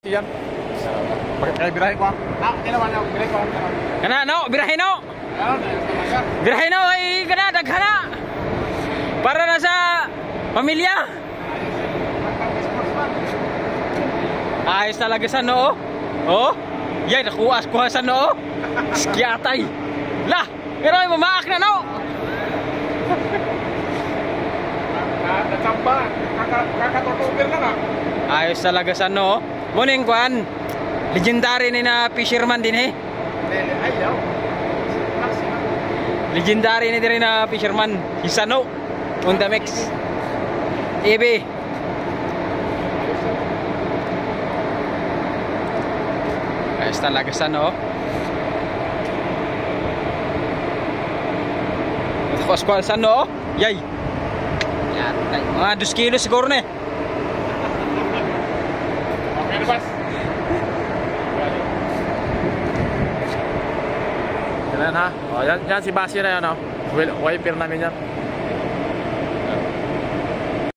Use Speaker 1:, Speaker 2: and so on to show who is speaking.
Speaker 1: Yan. Pakai birahe ko. Kailangan ako birahe ko.
Speaker 2: Kana no, birahe no. Birahe no ay kana daghana. Para na sa pamilya. Ayos talaga sa no. Oh. Yan kuha sa no. Skiyatay. Lah, pero ay mamaak na no.
Speaker 1: Natamba. Kakatutubir na nga.
Speaker 2: Ayos talaga sa no. Muning kwan. Legendary ni na fisherman din eh.
Speaker 1: Ayaw.
Speaker 2: Legendary ni din na fisherman. Si Sano. On the mix. Ebe. Ayos talaga sa no. Pascual sa no. Yay. Yan. Mga 2 kilos siguro na eh.
Speaker 1: Okay na bas. Yan ha. O, yan si Basyo na yan o. Wiper namin yan.